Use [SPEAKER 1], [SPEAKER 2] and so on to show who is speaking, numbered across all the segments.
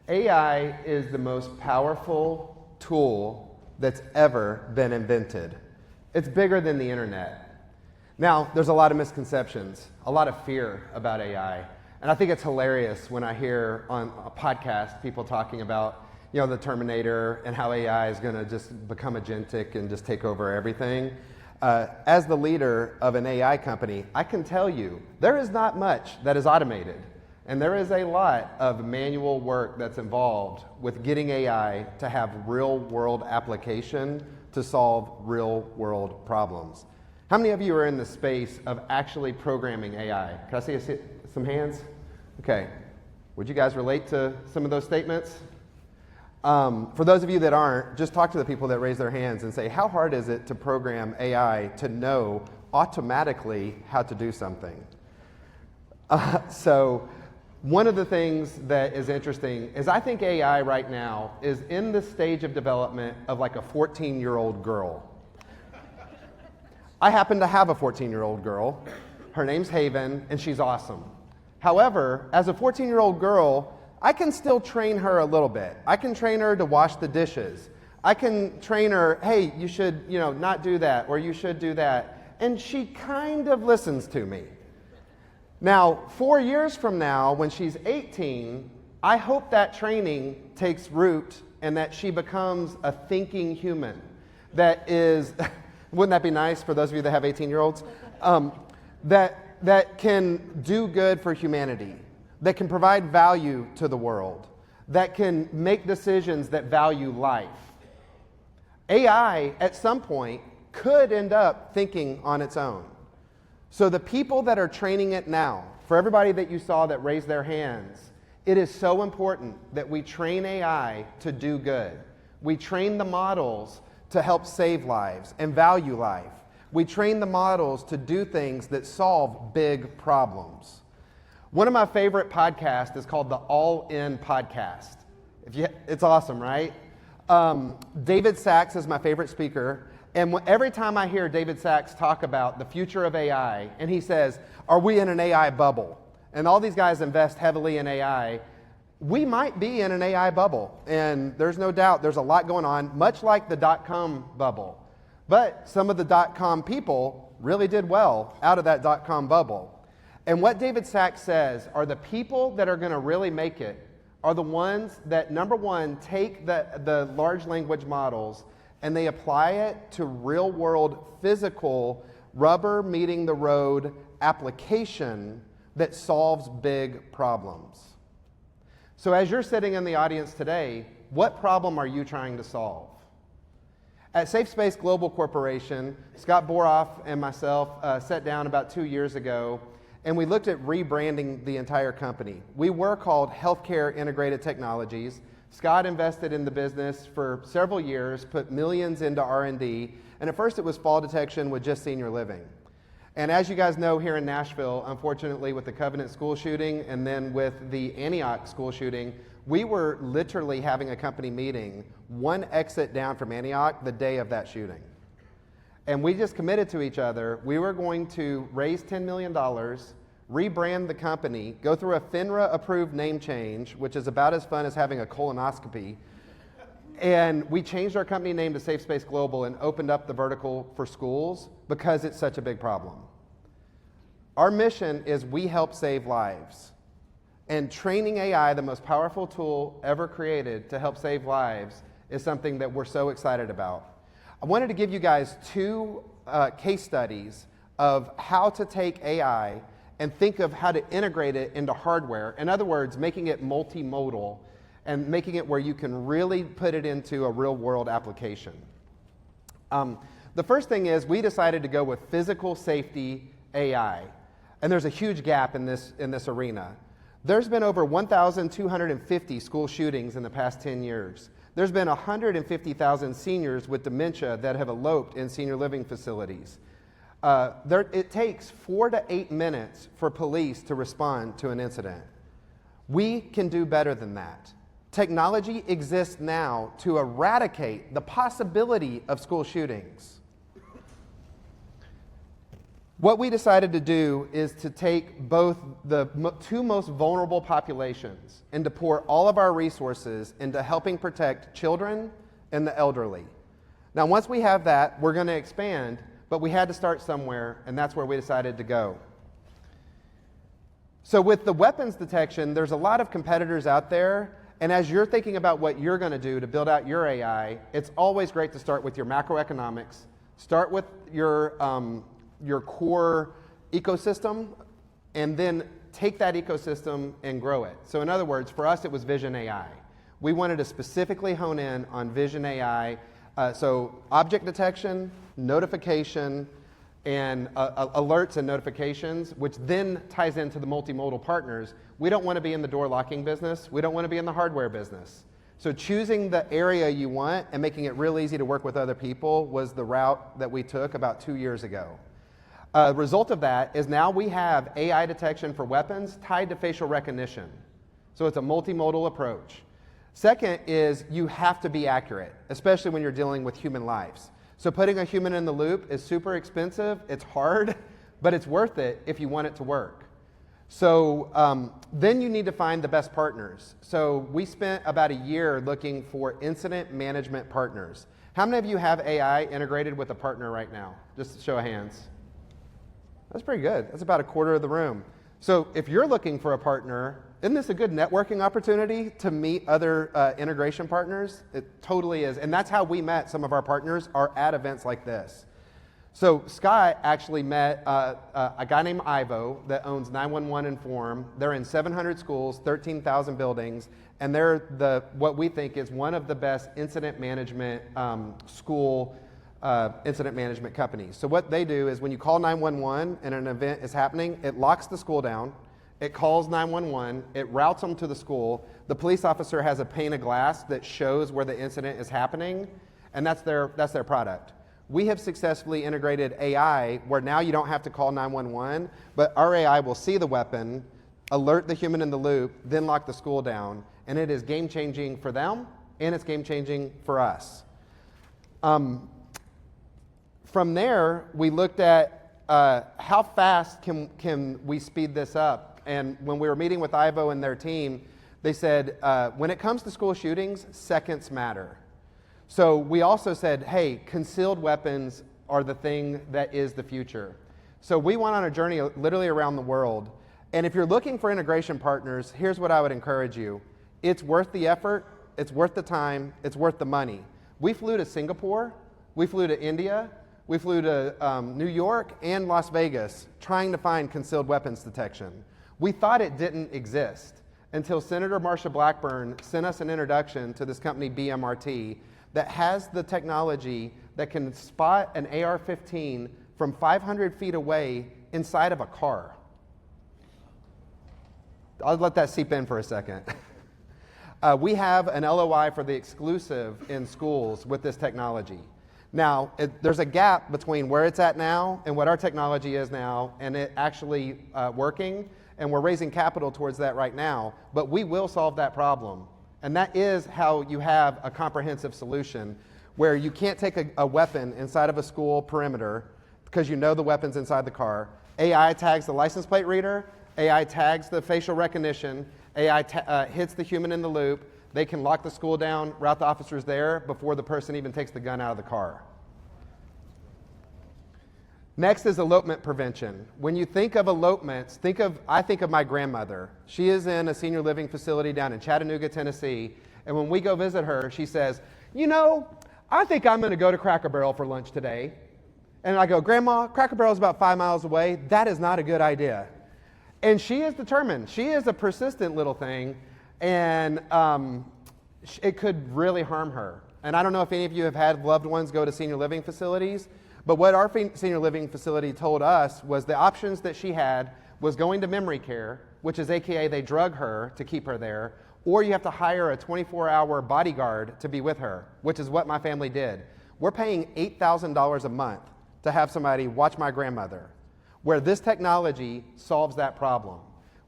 [SPEAKER 1] AI is the most powerful tool that's ever been invented. It's bigger than the internet. Now, there's a lot of misconceptions, a lot of fear about AI. And I think it's hilarious when I hear on a podcast people talking about, the Terminator and how AI is going to just become agentic and just take over everything. As the leader of an AI company, I can tell you there is not much that is automated. And there is a lot of manual work that's involved with getting AI to have real-world application to solve real-world problems. How many of you are in the space of actually programming AI? Can I see some hands? Okay. Would you guys relate to some of those statements? For those of you that aren't, just talk to the people that raise their hands and say, how hard is it to program AI to know automatically how to do something? So one of the things that is interesting is I think AI right now is in the stage of development of like a 14-year-old girl. I happen to have a 14-year-old girl. Her name's Haven, and she's awesome. However, as a 14-year-old girl, I can still train her a little bit. I can train her to wash the dishes. I can train her, hey, you should, not do that, or you should do that. And she kind of listens to me. Now, 4 years from now, when she's 18, I hope that training takes root and that she becomes a thinking human. That is, wouldn't that be nice for those of you that have 18-year-olds? That can do good for humanity, that can provide value to the world, that can make decisions that value life. AI, at some point, could end up thinking on its own. So the people that are training it now, for everybody that you saw that raised their hands, it is so important that we train AI to do good. We train the models to help save lives and value life. We train the models to do things that solve big problems. One of my favorite podcasts is called the All In Podcast. It's awesome, right? David Sachs is my favorite speaker. And every time I hear David Sachs talk about the future of AI, and he says, are we in an AI bubble? And all these guys invest heavily in AI. We might be in an AI bubble. And there's no doubt there's a lot going on, much like the dot-com bubble. But some of the dot-com people really did well out of that dot-com bubble. And what David Sachs says are the people that are going to really make it are the ones that, number one, take the large language models and they apply it to real-world, physical, rubber-meeting-the-road application that solves big problems. So as you're sitting in the audience today, what problem are you trying to solve? At SafeSpace Global Corporation, Scott Boroff and myself sat down about 2 years ago, and we looked at rebranding the entire company. We were called Healthcare Integrated Technologies. Scott invested in the business for several years, put millions into R&D, and at first it was fall detection with just senior living. And as you guys know, here in Nashville, unfortunately with the Covenant school shooting and then with the Antioch school shooting, we were literally having a company meeting, one exit down from Antioch the day of that shooting. And we just committed to each other, we were going to raise $10 million, rebrand the company, go through a FINRA-approved name change, which is about as fun as having a colonoscopy. And we changed our company name to SafeSpace Global and opened up the vertical for schools because it's such a big problem. Our mission is we help save lives. And training AI, the most powerful tool ever created to help save lives, is something that we're so excited about. I wanted to give you guys two case studies of how to take AI and think of how to integrate it into hardware. In other words, making it multimodal and making it where you can really put it into a real-world application. The first thing is we decided to go with physical safety AI. And there's a huge gap in this arena. There's been over 1,250 school shootings in the past 10 years. There's been 150,000 seniors with dementia that have eloped in senior living facilities. It takes 4 to 8 minutes for police to respond to an incident. We can do better than that. Technology exists now to eradicate the possibility of school shootings. What we decided to do is to take both the two most vulnerable populations and to pour all of our resources into helping protect children and the elderly. Now, once we have that, we're going to expand, but we had to start somewhere, and that's where we decided to go. So with the weapons detection, there's a lot of competitors out there, and as you're thinking about what you're going to do to build out your AI, it's always great to start with your macroeconomics, start with your core ecosystem, and then take that ecosystem and grow it. So in other words, for us, it was Vision AI. We wanted to specifically hone in on Vision AI, so object detection, notification, and alerts and notifications, which then ties into the multimodal partners. We don't want to be in the door locking business. We don't want to be in the hardware business. So choosing the area you want and making it real easy to work with other people was the route that we took about 2 years ago. Result of that is now we have AI detection for weapons tied to facial recognition. So it's a multimodal approach. Second is you have to be accurate, especially when you're dealing with human lives. So putting a human in the loop is super expensive, it's hard, but it's worth it if you want it to work. So then you need to find the best partners. So we spent about a year looking for incident management partners. How many of you have AI integrated with a partner right now? Just a show of hands. That's pretty good. That's about a quarter of the room. So if you're looking for a partner, isn't this a good networking opportunity to meet other integration partners? It totally is. And that's how we met some of our partners, are at events like this. So Scott actually met a guy named Ivo that owns 911 Inform. They're in 700 schools, 13,000 buildings, and they're what we think is one of the best incident management school incident management companies. So what they do is when you call 911 and an event is happening, it locks the school down, it calls 911, it routes them to the school. The police officer has a pane of glass that shows where the incident is happening, and that's their product. We have successfully integrated AI where now you don't have to call 911, but our AI will see the weapon, alert the human in the loop, then lock the school down, and it is game-changing for them, and it's game-changing for us. From there, we looked at how fast can we speed this up, and when we were meeting with Ivo and their team, they said, when it comes to school shootings, seconds matter. So we also said, hey, concealed weapons are the thing that is the future. So we went on a journey literally around the world. And if you're looking for integration partners, here's what I would encourage you. It's worth the effort, it's worth the time, it's worth the money. We flew to Singapore, we flew to India, we flew to New York and Las Vegas trying to find concealed weapons detection. We thought it didn't exist until Senator Marsha Blackburn sent us an introduction to this company, BMRT, that has the technology that can spot an AR-15 from 500 feet away inside of a car. I'll let that seep in for a second. We have an LOI for the exclusive in schools with this technology. Now, there's a gap between where it's at now and what our technology is now, and it actually working, and we're raising capital towards that right now, but we will solve that problem. And that is how you have a comprehensive solution where you can't take a weapon inside of a school perimeter because you know the weapon's inside the car. AI tags the license plate reader, AI tags the facial recognition, AI hits the human in the loop. They can lock the school down, route the officers there before the person even takes the gun out of the car. Next is elopement prevention. When you think of elopements, I think of my grandmother. She is in a senior living facility down in Chattanooga, Tennessee, and when we go visit her, she says, you know, I think I'm gonna go to Cracker Barrel for lunch today. And I go, Grandma, Cracker Barrel is about 5 miles away. That is not a good idea. And she is determined. She is a persistent little thing, and it could really harm her. And I don't know if any of you have had loved ones go to senior living facilities, but what our senior living facility told us was the options that she had was going to memory care, which is AKA they drug her to keep her there, or you have to hire a 24-hour bodyguard to be with her, which is what my family did. We're paying $8,000 a month to have somebody watch my grandmother, where this technology solves that problem.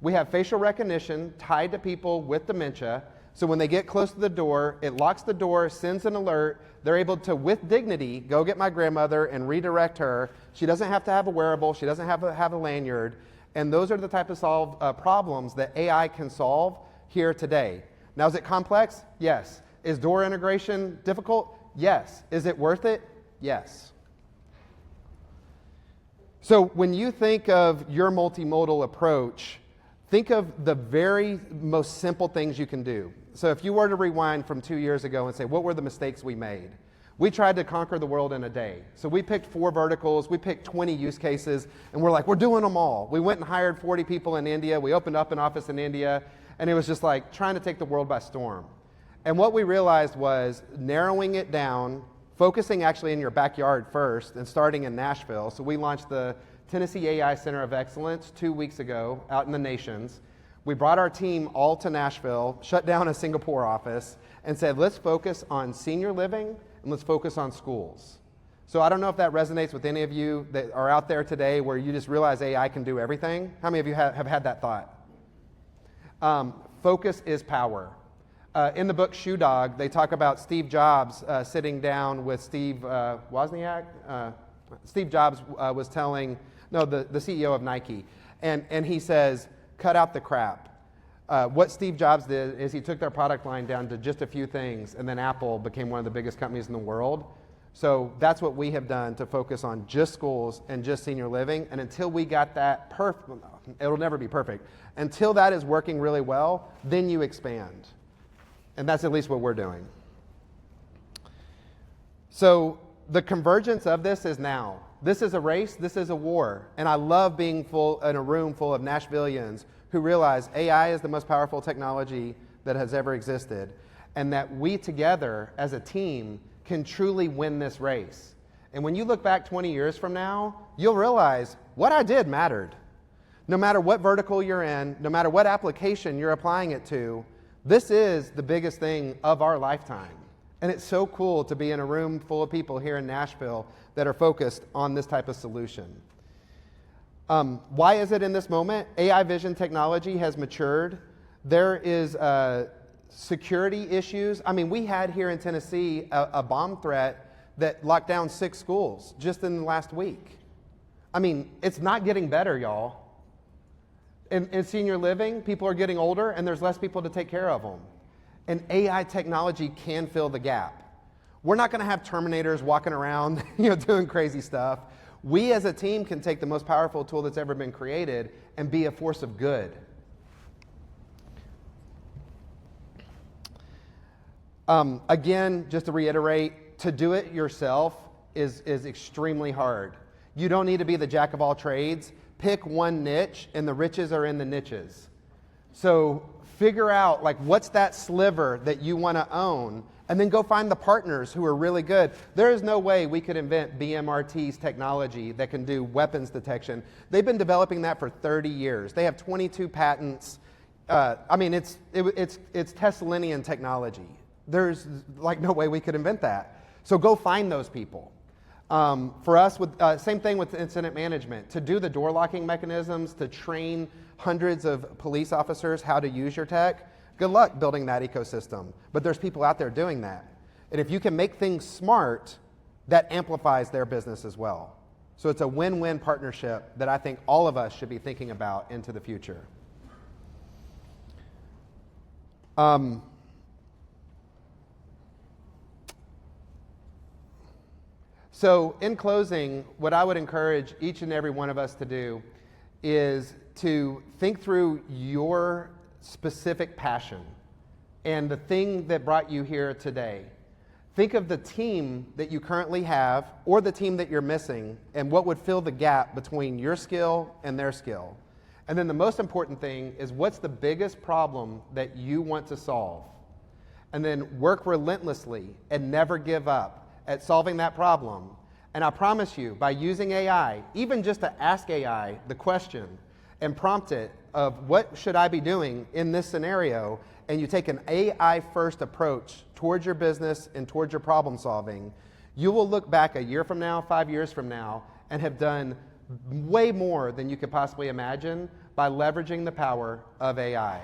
[SPEAKER 1] We have facial recognition tied to people with dementia, So when they get close to the door, it locks the door, sends an alert. They're able to, with dignity, go get my grandmother and redirect her. She doesn't have to have a wearable. She doesn't have to have a lanyard. And those are the type of problems that AI can solve here today. Now, is it complex? Yes. Is door integration difficult? Yes. Is it worth it? Yes. So when you think of your multimodal approach, think of the very most simple things you can do. So if you were to rewind from 2 years ago and say, what were the mistakes we made? We tried to conquer the world in a day. So we picked 4 verticals, we picked 20 use cases, and we're like, we're doing them all. We went and hired 40 people in India, we opened up an office in India, and it was just like trying to take the world by storm. And what we realized was narrowing it down, focusing actually in your backyard first, and starting in Nashville. So we launched the Tennessee AI Center of Excellence 2 weeks ago out in the Nations. We brought our team all to Nashville, shut down a Singapore office, and said, let's focus on senior living and let's focus on schools. So I don't know if that resonates with any of you that are out there today where you just realize AI can do everything. How many of you have had that thought? Focus is power. In the book Shoe Dog, they talk about Steve Jobs sitting down with Steve Wozniak. Steve Jobs was telling, the CEO of Nike, and he says, cut out the crap. What Steve Jobs did is he took their product line down to just a few things, and then Apple became one of the biggest companies in the world. So that's what we have done to focus on just schools and just senior living. And until we got that perfect, it'll never be perfect. Until that is working really well, then you expand. And that's at least what we're doing. So the convergence of this is now. This is a race, this is a war. And I love being in a room full of Nashvillians who realize AI is the most powerful technology that has ever existed, and that we together as a team can truly win this race. And when you look back 20 years from now, you'll realize what I did mattered. No matter what vertical you're in, no matter what application you're applying it to, this is the biggest thing of our lifetime. And it's so cool to be in a room full of people here in Nashville that are focused on this type of solution. Why is it in this moment? AI vision technology has matured. There is security issues. I mean, we had here in Tennessee a bomb threat that locked down 6 schools just in the last week. I mean, it's not getting better, y'all. In senior living, people are getting older and there's less people to take care of them. And AI technology can fill the gap. We're not going to have Terminators walking around, doing crazy stuff. We as a team can take the most powerful tool that's ever been created and be a force of good. Again, just to reiterate, to do it yourself is extremely hard. You don't need to be the jack of all trades. Pick one niche, and the riches are in the niches. So figure out what's that sliver that you want to own, and then go find the partners who are really good. There is no way we could invent BMRT's technology that can do weapons detection. They've been developing that for 30 years. They have 22 patents. It's Teslanian technology. There's no way we could invent that. So go find those people. For us, same thing with incident management. To do the door locking mechanisms, to train hundreds of police officers how to use your tech, good luck building that ecosystem. But there's people out there doing that. And if you can make things smart, that amplifies their business as well. So it's a win-win partnership that I think all of us should be thinking about into the future. So in closing, what I would encourage each and every one of us to do is to think through your specific passion and the thing that brought you here today. Think of the team that you currently have or the team that you're missing and what would fill the gap between your skill and their skill. And then the most important thing is, what's the biggest problem that you want to solve? And then work relentlessly and never give up at solving that problem. And I promise you, by using AI, even just to ask AI the question and prompt it of what should I be doing in this scenario, and you take an AI first approach towards your business and towards your problem solving, you will look back a year from now, 5 years from now, and have done way more than you could possibly imagine by leveraging the power of AI.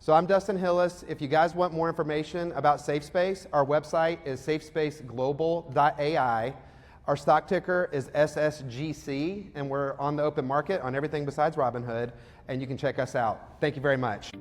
[SPEAKER 1] So I'm Dustin Hillis. If you guys want more information about SafeSpace, our website is SafeSpaceGlobal.ai. Our stock ticker is SSGC, and we're on the open market on everything besides Robinhood, and you can check us out. Thank you very much.